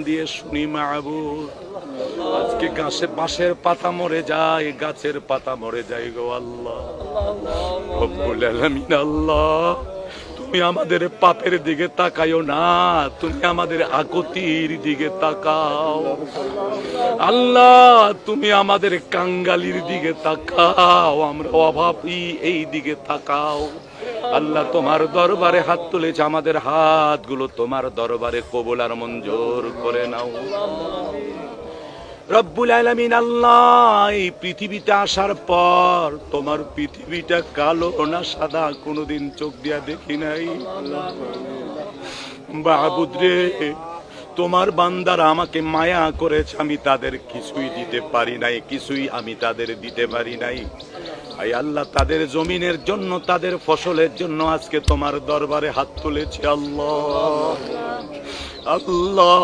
দিয়ে শুনি মাহবুব, আজকে বাঁশের পাতা মরে যায়, গাছের পাতা মরে যায় গো আল্লাহ। রব্বুল আলামিন আল্লাহ, তুমি আমাদের পাপের দিকে তাকাইও না, তুমি আমাদের আকতির দিকে তাকাও আল্লাহ, তুমি আমাদের কাঙ্গালির দিকে তাকাও, আমরা অভাবী এই দিকে তাকাও আল্লাহ। তোমার দরবারে হাত তুলেছে, আমাদের হাতগুলো তোমার দরবারে কবুল আর মঞ্জুর করে নাও রব্বুল আলামিন আল্লাহ। এই পৃথিবীতে আসার পর তোমার পৃথিবীটা কালো না সাদা কোনোদিন চোখ দিয়া দেখি নাই মাহবুদ রে। তোমার বান্দারা আমাকে মায়া করেছে, আমি তাদের কিছুই দিতে পারি নাই, কিছুই আমি তাদের দিতে পারি নাই। আয় আল্লাহ, তাদের জমিনের জন্য, তাদের ফসলের জন্য আজকে তোমার দরবারে হাত তুলেছি আল্লাহ। আল্লাহ